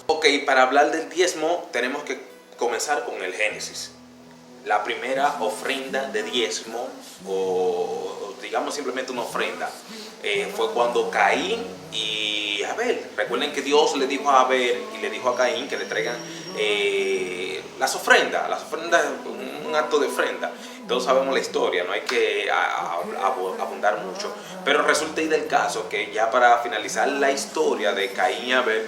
Ok, para hablar del diezmo tenemos que comenzar con el Génesis. La primera ofrenda de diezmo, o digamos simplemente una ofrenda, fue cuando Caín y Abel. Recuerden que Dios le dijo a Abel y le dijo a Caín que le traigan las ofrendas, un acto de ofrenda. Todos sabemos la historia, no hay que abundar mucho. Pero resulta y del caso que ya para finalizar la historia de Caín y Abel,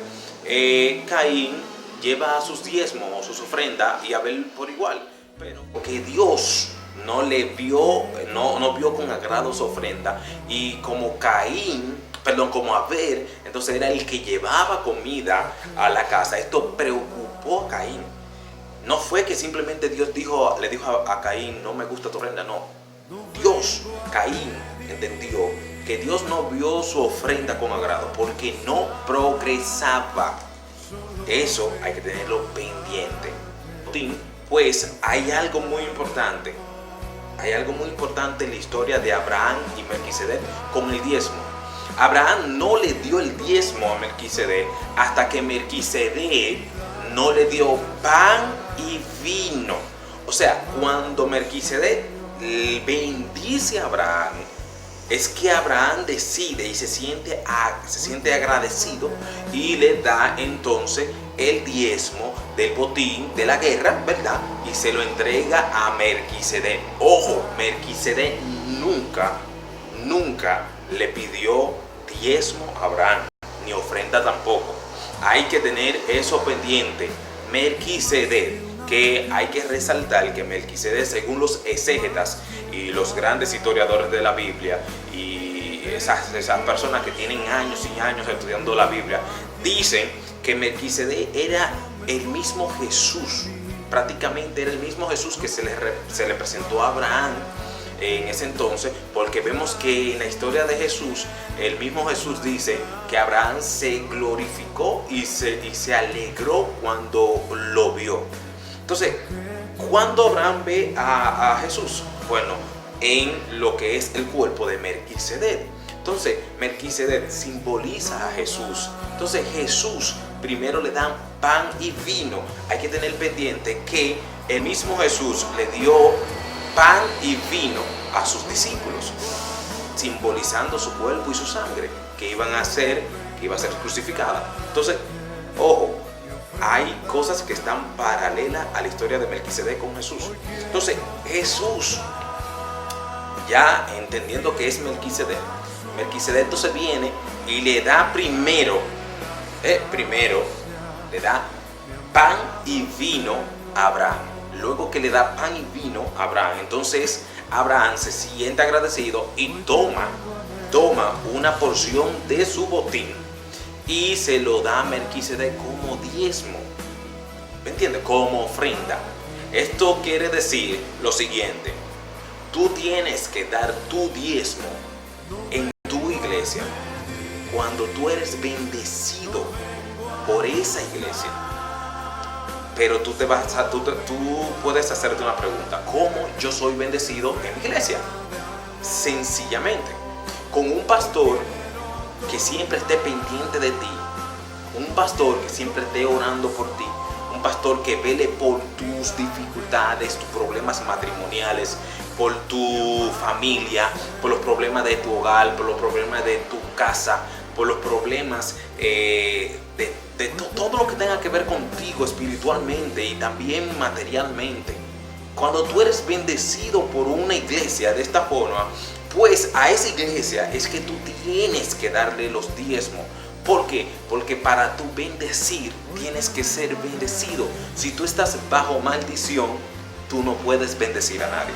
Caín lleva sus diezmos, sus ofrendas, y Abel por igual. Pero que Dios no vio con agrado su ofrenda, y como Abel, entonces era el que llevaba comida a la casa. Esto preocupó a Caín. No fue que simplemente Dios le dijo a Caín, no me gusta tu ofrenda, no. Caín entendió que Dios no vio su ofrenda con agrado porque no progresaba. Eso hay que tenerlo pendiente. Pues hay algo muy importante. Hay algo muy importante en la historia de Abraham y Melquisedec con el diezmo. Abraham no le dio el diezmo a Melquisedec hasta que Melquisedec no le dio pan y vino. O sea, cuando Melquisedec bendice a Abraham, es que Abraham decide y se siente agradecido y le da entonces el diezmo del botín de la guerra, ¿verdad? Y se lo entrega a Melquisedec. Ojo, Melquisedec nunca le pidió diezmo a Abraham, ni ofrenda tampoco. Hay que tener eso pendiente. Melquisedec, que hay que resaltar que Melquisedec, según los exégetas y los grandes historiadores de la Biblia y esas personas que tienen años y años estudiando la Biblia, dicen que Melquisedec era el mismo Jesús. Prácticamente era el mismo Jesús que se le presentó a Abraham en ese entonces, porque vemos que en la historia de Jesús, el mismo Jesús dice que Abraham se glorificó y se alegró cuando lo vio. Entonces, ¿cuándo Abraham ve a Jesús? Bueno, en lo que es el cuerpo de Melquisedec. Entonces, Melquisedec simboliza a Jesús. Entonces, Jesús primero le dan pan y vino. Hay que tener pendiente que el mismo Jesús le dio pan y vino a sus discípulos, simbolizando su cuerpo y su sangre que iba a ser crucificada. Entonces, ojo, hay cosas que están paralelas a la historia de Melquisedec con Jesús. Entonces, Jesús, ya entendiendo que es Melquisedec entonces viene y le da primero le da pan y vino a Abraham. Luego que le da pan y vino a Abraham, entonces Abraham se siente agradecido y toma una porción de su botín y se lo da a Melquisedec como diezmo. ¿Me entiendes? Como ofrenda. Esto quiere decir lo siguiente: tú tienes que dar tu diezmo en tu iglesia cuando tú eres bendecido por esa iglesia. Pero tú puedes hacerte una pregunta: ¿cómo yo soy bendecido en mi iglesia? Sencillamente, con un pastor que siempre esté pendiente de ti, un pastor que siempre esté orando por ti, un pastor que vele por tus dificultades, tus problemas matrimoniales, por tu familia, por los problemas de tu hogar, por los problemas de tu casa, por los problemas de todo lo que tenga que ver contigo espiritualmente y también materialmente. Cuando tú eres bendecido por una iglesia de esta forma, pues a esa iglesia es que tú tienes que darle los diezmos. ¿Por qué? Porque para tú bendecir tienes que ser bendecido. Si tú estás bajo maldición, tú no puedes bendecir a nadie.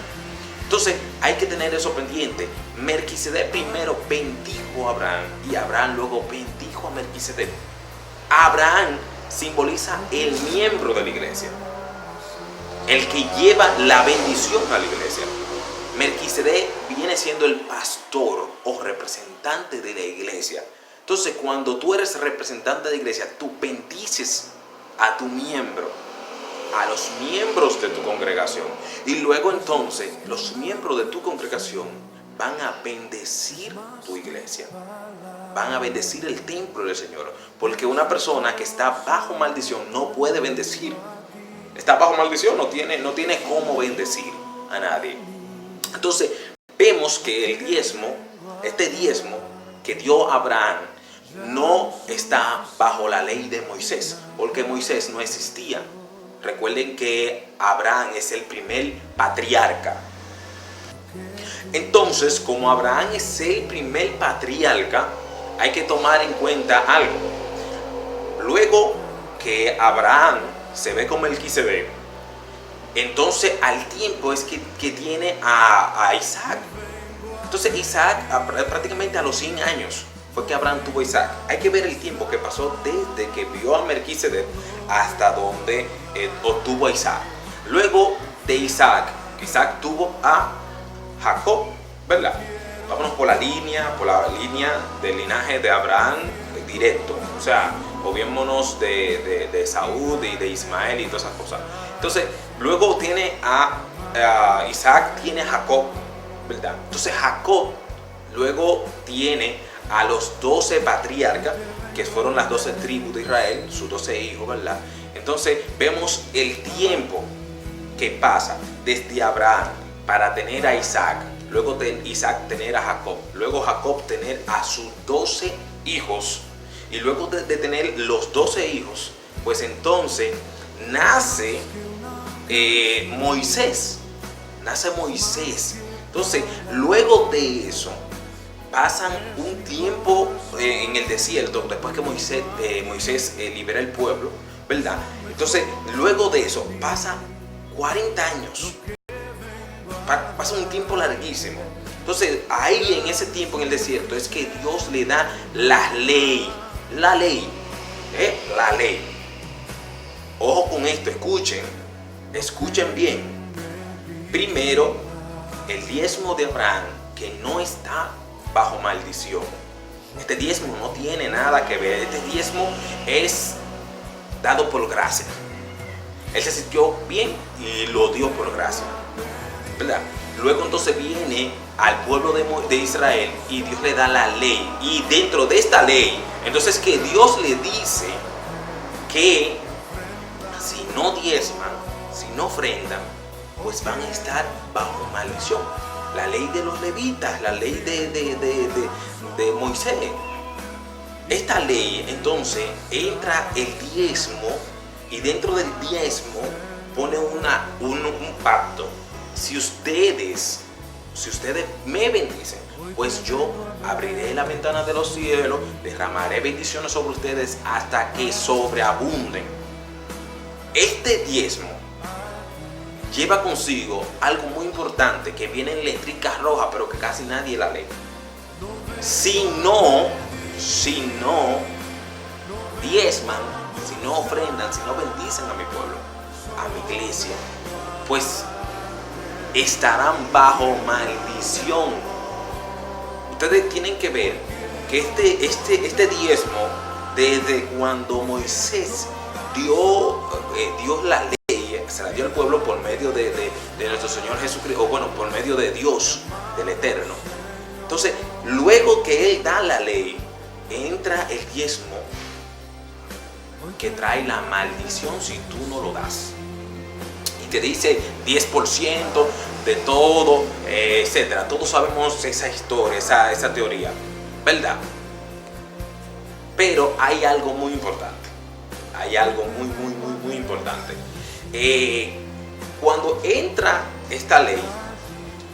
Entonces hay que tener eso pendiente. Melquisedec primero bendijo a Abraham y Abraham luego bendijo a Melquisedec. Abraham simboliza el miembro de la iglesia, el que lleva la bendición a la iglesia. Melquisedec viene siendo el pastor o representante de la iglesia. Entonces, cuando tú eres representante de la iglesia, tú bendices a tu miembro, a los miembros de tu congregación. Y luego entonces, los miembros de tu congregación van a bendecir tu iglesia. van a bendecir el templo del Señor. Porque una persona que está bajo maldición no puede bendecir. Está bajo maldición, no tiene cómo bendecir a nadie. Entonces, vemos que el diezmo, este diezmo que dio Abraham, no está bajo la ley de Moisés, porque Moisés no existía. Recuerden que Abraham es el primer patriarca. Entonces, como Abraham es el primer patriarca, hay que tomar en cuenta algo. Luego que Abraham se ve como Melquisedec, entonces al tiempo es que tiene a Isaac. Entonces Isaac prácticamente a los 100 años fue que Abraham tuvo a Isaac. Hay que ver el tiempo que pasó desde que vio a Melquisedec hasta donde obtuvo a Isaac. Luego de Isaac tuvo a Jacob, ¿verdad? Vámonos por la línea del linaje de Abraham directo. O sea, obviémonos de Saúl y de Ismael y todas esas cosas. Entonces, luego tiene a Isaac, tiene a Jacob, ¿verdad? Entonces Jacob luego tiene a los 12 patriarcas, que fueron las 12 tribus de Israel, sus 12 hijos, ¿verdad? Entonces vemos el tiempo que pasa desde Abraham para tener a Isaac, luego de Isaac tener a Jacob, luego Jacob tener a sus 12 hijos, y luego de tener los 12 hijos, pues entonces nace Moisés. Entonces, luego de eso, pasan un tiempo en el desierto, después que Moisés libera el pueblo, ¿verdad? Entonces, luego de eso, pasa 40 años. Pasa un tiempo larguísimo. Entonces, ahí en ese tiempo en el desierto es que Dios le da la ley. La ley. Ojo con esto, escuchen bien. Primero, el diezmo de Abraham, que no está bajo maldición. Este diezmo no tiene nada que ver. Este diezmo es dado por gracia. Él se sintió bien y lo dio por gracia, ¿verdad? Luego entonces viene al pueblo de Israel y Dios le da la ley. Y dentro de esta ley, entonces que Dios le dice que si no diezman, si no ofrendan, pues van a estar bajo maldición. La ley de los levitas, la ley de Moisés. Esta ley, entonces, entra el diezmo, y dentro del diezmo pone un pacto. Si ustedes me bendicen, pues yo abriré la ventana de los cielos, derramaré bendiciones sobre ustedes hasta que sobreabunden. Este diezmo lleva consigo algo muy importante que viene en letricas rojas, pero que casi nadie la lee. Si no diezman, si no ofrendan, si no bendicen a mi pueblo, a mi iglesia, pues estarán bajo maldición. Ustedes tienen que ver que este diezmo, desde cuando Moisés dio la ley, se la dio al pueblo por medio de nuestro Señor Jesucristo, o bueno, por medio de Dios, del Eterno. Entonces, luego que Él da la ley, entra el diezmo que trae la maldición si tú no lo das. Y te dice 10% de todo, etcétera. Todos sabemos esa historia, esa teoría, ¿verdad? Pero hay algo muy importante. Hay algo muy importante. Cuando entra esta ley,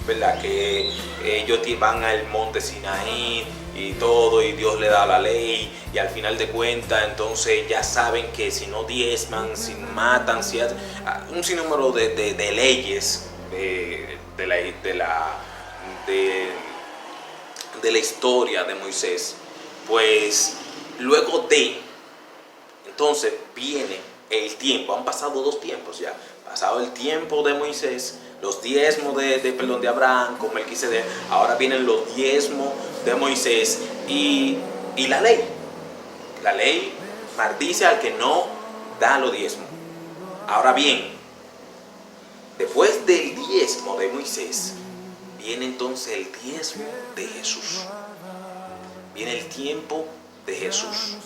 ¿verdad? Que ellos van al monte Sinaí y todo, y Dios le da la ley, y al final de cuentas entonces ya saben que si no diezman, si matan, si hacen un sinnúmero de leyes de la historia de Moisés. Pues luego entonces viene el tiempo. Han pasado 2 tiempos ya. Pasado el tiempo de Moisés, los diezmos de Abraham con Melquisedec. Ahora vienen los diezmos de Moisés y la ley. La ley maldice al que no da los diezmos. Ahora bien, después del diezmo de Moisés, viene entonces el diezmo de Jesús. Viene el tiempo de Jesús.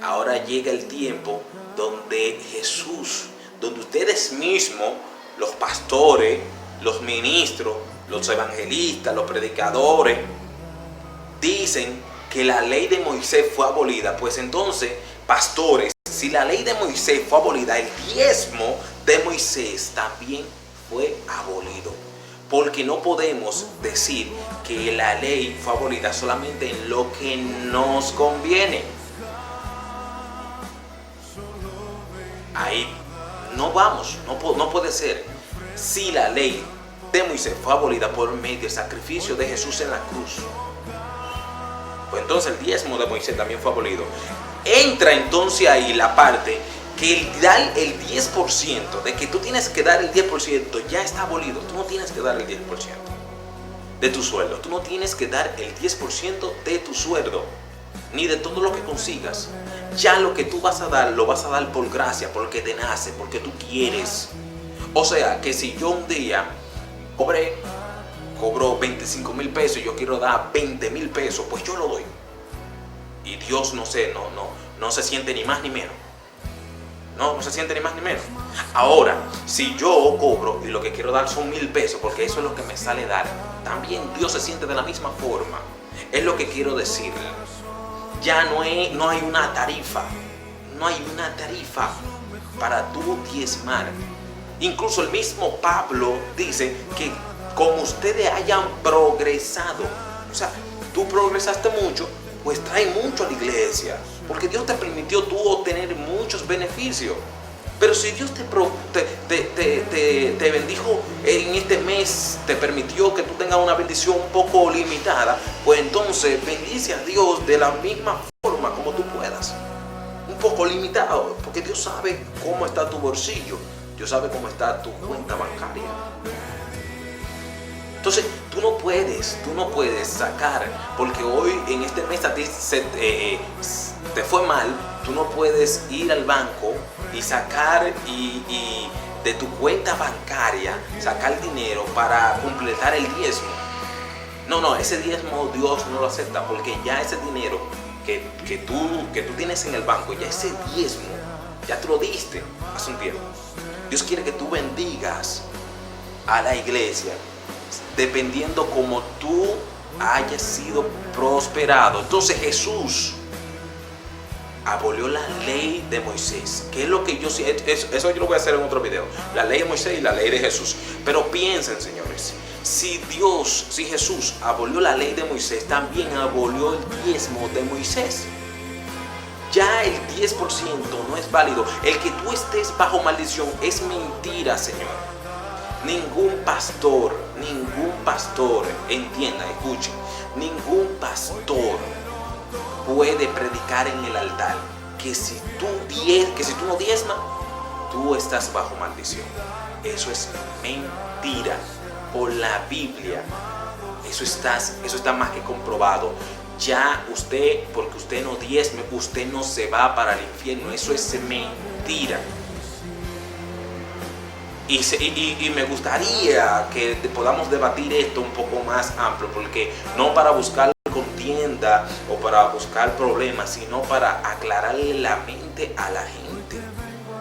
Ahora llega el tiempo donde Jesús, donde ustedes mismos, los pastores, los ministros, los evangelistas, los predicadores, dicen que la ley de Moisés fue abolida. Pues entonces, pastores, si la ley de Moisés fue abolida, el diezmo de Moisés también fue abolido. Porque no podemos decir que la ley fue abolida solamente en lo que nos conviene. Ahí no vamos, no puede ser. Si la ley de Moisés fue abolida por medio del sacrificio de Jesús en la cruz, pues entonces el diezmo de Moisés también fue abolido. Entra entonces ahí la parte que el dar el 10%, de que tú tienes que dar el 10%, ya está abolido. Tú no tienes que dar el 10% de tu sueldo. Tú no tienes que dar el 10% de tu sueldo, ni de todo lo que consigas. Ya lo que tú vas a dar, lo vas a dar por gracia, porque te nace, porque tú quieres. O sea, que si yo un día cobro 25,000 pesos y yo quiero dar 20,000 pesos, pues yo lo doy. Y Dios no se siente ni más ni menos. No se siente ni más ni menos. Ahora, si yo cobro y lo que quiero dar son 1,000 pesos, porque eso es lo que me sale dar, también Dios se siente de la misma forma. Es lo que quiero decirle. Ya no hay una tarifa. No hay una tarifa para tú diezmar. Incluso el mismo Pablo dice que como ustedes hayan progresado, o sea, tú progresaste mucho, pues trae mucho a la iglesia, porque Dios te permitió tú obtener muchos beneficios. Pero si Dios te bendijo en este mes, te permitió que tú tengas una bendición un poco limitada, pues entonces bendice a Dios de la misma forma como tú puedas. Un poco limitado, porque Dios sabe cómo está tu bolsillo, Dios sabe cómo está tu cuenta bancaria. Entonces, tú no puedes sacar, porque hoy en este mes a ti te fue mal, tú no puedes ir al banco y sacar y de tu cuenta bancaria, sacar dinero para completar el diezmo. No, ese diezmo Dios no lo acepta, porque ya ese dinero que tú tienes en el banco, ya ese diezmo, ya te lo diste hace un tiempo. Dios quiere que tú bendigas a la iglesia dependiendo como tú hayas sido prosperado. Entonces Jesús abolió la ley de Moisés, que es lo que eso yo lo voy a hacer en otro video, la ley de Moisés y la ley de Jesús. Pero piensen, señores, si Jesús abolió la ley de Moisés, también abolió el diezmo de Moisés. Ya el 10% no es válido. El que tú estés bajo maldición es mentira, Señor. Ningún pastor, entienda, escuchen, ningún pastor puede predicar en el altar que si tú no diezmas, tú estás bajo maldición. Eso es mentira. Por la Biblia, eso está más que comprobado. Ya porque usted no diezme, usted no se va para el infierno. Eso es mentira. Y me gustaría que podamos debatir esto un poco más amplio, porque no para buscar contienda o para buscar problemas, sino para aclararle la mente a la gente.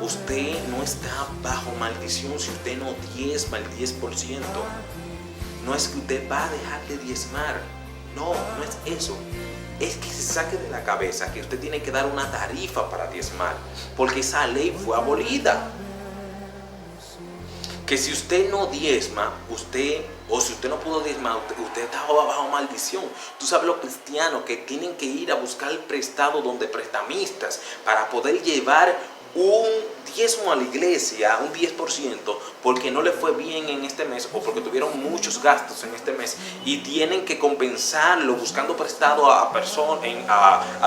Usted no está bajo maldición si usted no diezma el 10%. No es que usted va a dejar de diezmar. No es eso. Es que se saque de la cabeza que usted tiene que dar una tarifa para diezmar, porque esa ley fue abolida. Que si usted no diezma, si usted no pudo diezmar, usted está bajo maldición. Tú sabes los cristianos que tienen que ir a buscar el prestado donde prestamistas para poder llevar un diezmo a la iglesia, un 10%, porque no le fue bien en este mes o porque tuvieron muchos gastos en este mes y tienen que compensarlo buscando prestado a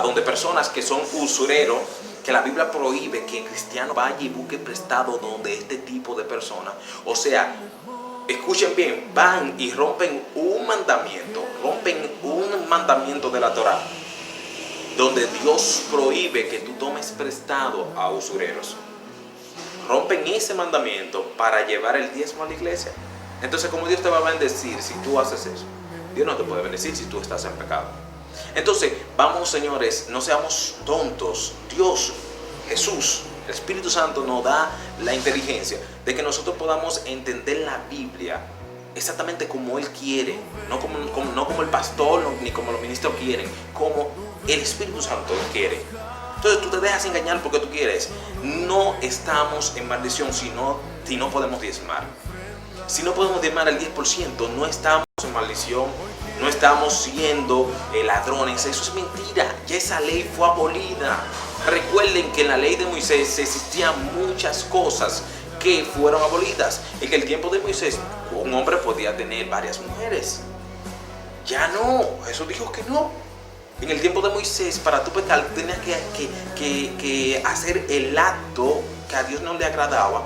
donde personas que son usureros, que la Biblia prohíbe que el cristiano vaya y busque prestado donde este tipo de personas. O sea, escuchen bien, van y rompen un mandamiento de la Torá, donde Dios prohíbe que tú tomes prestado a usureros. Rompen ese mandamiento para llevar el diezmo a la iglesia. Entonces, ¿cómo Dios te va a bendecir si tú haces eso? Dios no te puede bendecir si tú estás en pecado. Entonces, vamos, señores, no seamos tontos. Dios, Jesús, el Espíritu Santo nos da la inteligencia de que nosotros podamos entender la Biblia exactamente como Él quiere, no como el pastor ni como los ministros quieren, como el Espíritu Santo quiere. Entonces tú te dejas engañar porque tú quieres. No estamos en maldición si no podemos diezmar. Si no podemos diezmar el 10%, no estamos en maldición, no estamos siendo ladrones. Eso es mentira. Ya esa ley fue abolida. Recuerden que en la ley de Moisés existían muchas cosas que fueron abolidas. En el tiempo de Moisés, un hombre podía tener varias mujeres. Ya no, Jesús dijo que no. En el tiempo de Moisés, para tu pecar, tenías que hacer el acto que a Dios no le agradaba.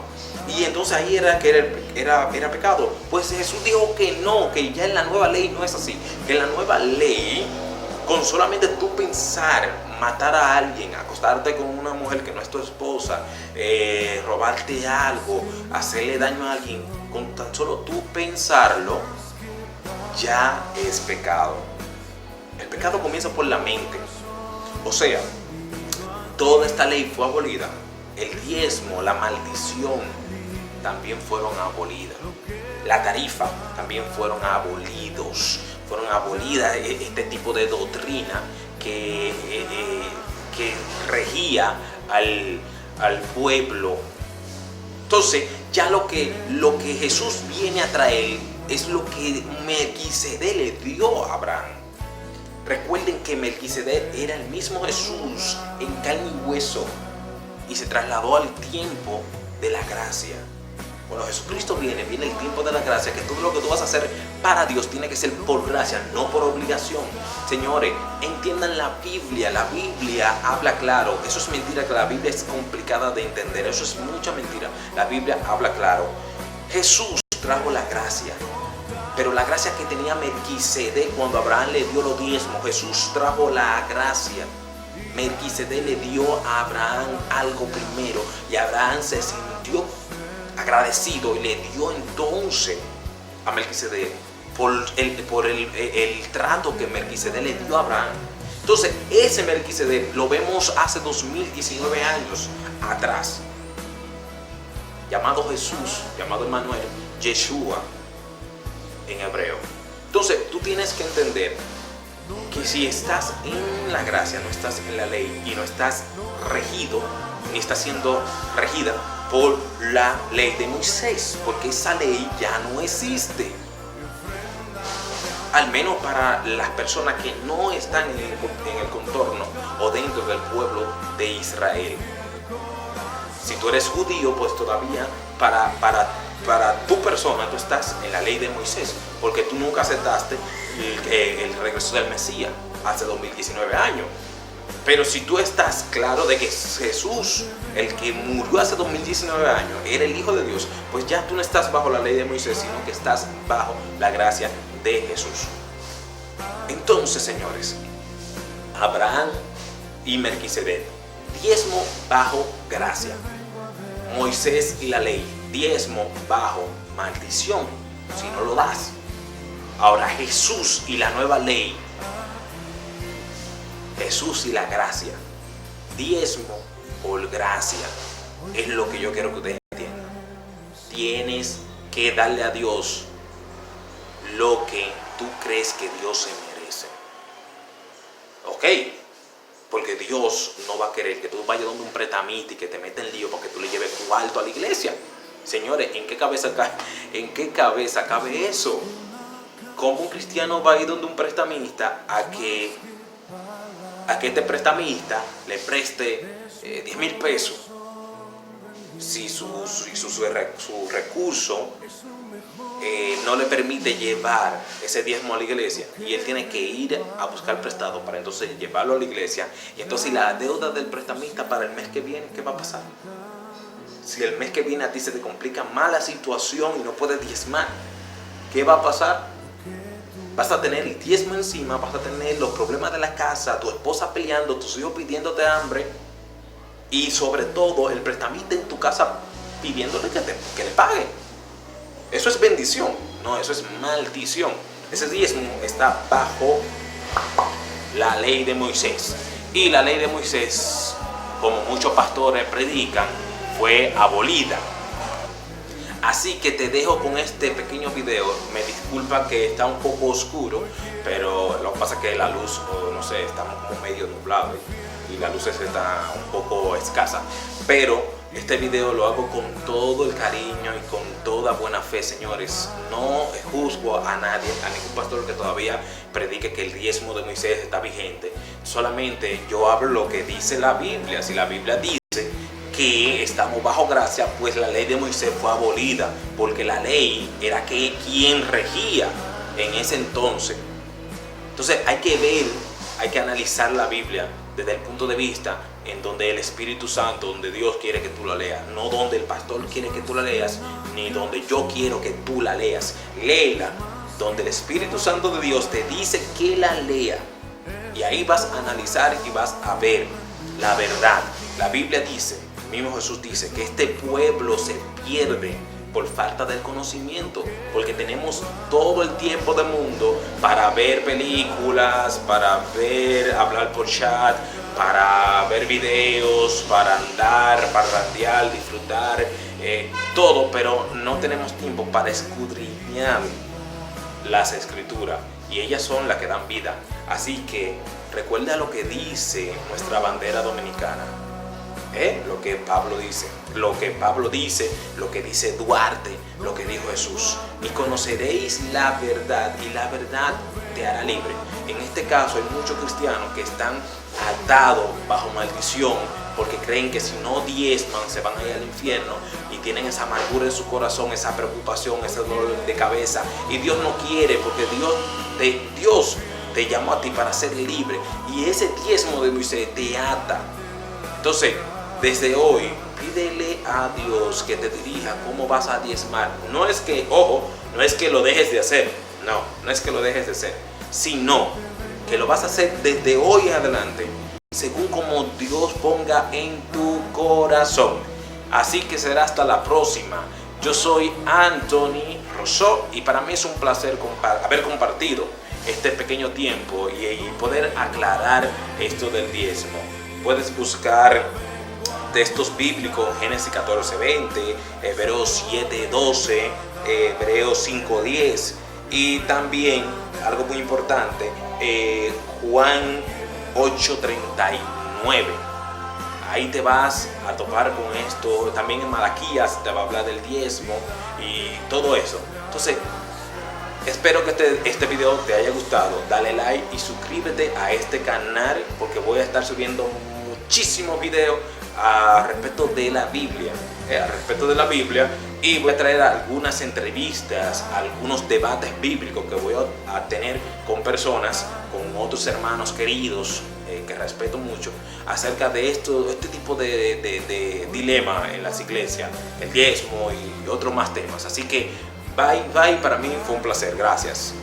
Y entonces ahí era pecado. Pues Jesús dijo que no, que ya en la nueva ley no es así. Que en la nueva ley, con solamente tú pensar matar a alguien, acostarte con una mujer que no es tu esposa, robarte algo, hacerle daño a alguien, con tan solo tú pensarlo, ya es pecado. El pecado comienza por la mente. O sea, toda esta ley fue abolida. El diezmo, la maldición, también fueron abolidas. La tarifa también fueron abolidos. Fueron abolidas este tipo de doctrina que regía al pueblo. Entonces, ya lo que Jesús viene a traer es lo que Melquisedec le dio a Abraham. Recuerden que Melquisedec era el mismo Jesús en carne y hueso y se trasladó al tiempo de la gracia. Cuando Jesucristo viene el tiempo de la gracia, que todo lo que tú vas a hacer para Dios tiene que ser por gracia, no por obligación. Señores, entiendan la Biblia habla claro. Eso es mentira, que la Biblia es complicada de entender, eso es mucha mentira. La Biblia habla claro. Jesús trajo la gracia, pero la gracia que tenía Melquisedec cuando Abraham le dio los diezmos, Jesús trajo la gracia. Melquisedec le dio a Abraham algo primero y Abraham se sintió agradecido y le dio entonces a Melquisedec por el trato que Melquisedec le dio a Abraham. Entonces ese Melquisedec lo vemos hace 2019 años atrás, llamado Jesús, llamado Emmanuel, Yeshua en hebreo. Entonces tú tienes que entender que si estás en la gracia, no estás en la ley y no estás regido, ni estás siendo regida por la ley de Moisés, porque esa ley ya no existe. Al menos para las personas que no están en el contorno o dentro del pueblo de Israel. Si tú eres judío, pues todavía para tu persona tú estás en la ley de Moisés, porque tú nunca aceptaste el regreso del Mesías hace 2019 años. Pero si tú estás claro de que Jesús, el que murió hace 2019 años, era el Hijo de Dios, pues ya tú no estás bajo la ley de Moisés, sino que estás bajo la gracia de Jesús. Entonces, señores, Abraham y Melquisedec, diezmo bajo gracia. Moisés y la ley, diezmo bajo maldición, si no lo das. Ahora Jesús y la nueva ley, Jesús y la gracia, diezmo por gracia, es lo que yo quiero que ustedes entiendan. Tienes que darle a Dios lo que tú crees que Dios se merece. ¿Ok? Porque Dios no va a querer que tú vayas donde un prestamista y que te meta en lío porque tú le lleves cuarto a la iglesia. Señores, ¿en qué cabeza cabe eso? ¿Cómo un cristiano va a ir donde un prestamista a que este prestamista le preste 10,000 pesos si su recurso no le permite llevar ese diezmo a la iglesia y él tiene que ir a buscar prestado para entonces llevarlo a la iglesia? Y entonces la deuda del prestamista para el mes que viene, ¿qué va a pasar? Si el mes que viene a ti se te complica más la situación y no puedes diezmar, ¿qué va a pasar? Vas a tener el diezmo encima, vas a tener los problemas de la casa, tu esposa peleando, tus hijos pidiéndote hambre y sobre todo el prestamista en tu casa pidiéndole que le pague. Eso es bendición, no, eso es maldición. Ese diezmo está bajo la ley de Moisés. Y la ley de Moisés, como muchos pastores predican, fue abolida. Así que te dejo con este pequeño video. Me disculpa que está un poco oscuro, pero lo que pasa es que la luz, no sé, estamos como medio nublados y la luz está un poco escasa. Pero este video lo hago con todo el cariño y con toda buena fe, señores. No juzgo a nadie, a ningún pastor que todavía predique que el diezmo de Moisés está vigente. Solamente yo hablo lo que dice la Biblia. Si la Biblia dice que estamos bajo gracia, pues la ley de Moisés fue abolida, porque la ley era que quien regía en ese entonces. Entonces hay que ver, hay que analizar la Biblia desde el punto de vista en donde el Espíritu Santo, donde Dios quiere que tú la leas, no donde el pastor quiere que tú la leas, ni donde yo quiero que tú la leas. Léela donde el Espíritu Santo de Dios te dice que la lea, y ahí vas a analizar y vas a ver la verdad. La Biblia dice, mismo Jesús dice, que este pueblo se pierde por falta del conocimiento, porque tenemos todo el tiempo del mundo para ver películas, para hablar por chat, para ver videos, para andar, para randear, disfrutar, todo, pero no tenemos tiempo para escudriñar las escrituras, y ellas son las que dan vida. Así que recuerda lo que dice nuestra bandera dominicana. Lo que Pablo dice, lo que dice Duarte, lo que dijo Jesús: y conoceréis la verdad, y la verdad te hará libre. En este caso hay muchos cristianos que están atados bajo maldición, porque creen que si no diezman se van a ir al infierno, y tienen esa amargura en su corazón, esa preocupación, ese dolor de cabeza, y Dios no quiere, porque Dios te llamó a ti para ser libre, y ese diezmo de Moisés te ata. Entonces, desde hoy, pídele a Dios que te dirija cómo vas a diezmar. No es que, ojo, no es que lo dejes de hacer. No es que lo dejes de hacer. Sino que lo vas a hacer desde hoy en adelante, según como Dios ponga en tu corazón. Así que será hasta la próxima. Yo soy Anthony Rousseau, y para mí es un placer haber compartido este pequeño tiempo y poder aclarar esto del diezmo. Puedes buscar textos bíblicos: Génesis 14:20, Hebreos 7:12, Hebreos 5:10, y también algo muy importante, Juan 8:39. Ahí te vas a topar con esto. También en Malaquías te va a hablar del diezmo y todo eso. Entonces, espero que este video te haya gustado. Dale like y suscríbete a este canal, porque voy a estar subiendo muchísimos videos respecto de la Biblia, y voy a traer algunas entrevistas, algunos debates bíblicos que voy a tener con personas, con otros hermanos queridos que respeto mucho, acerca de este tipo de dilema en las iglesias, el diezmo y otros más temas. Así que bye, para mí fue un placer, gracias.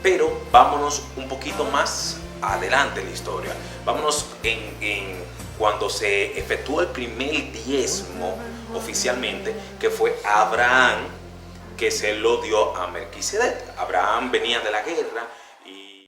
Pero vámonos un poquito más adelante en la historia. Vámonos en cuando se efectuó el primer diezmo oficialmente, que fue Abraham, que se lo dio a Melquisedec. Abraham venía de la guerra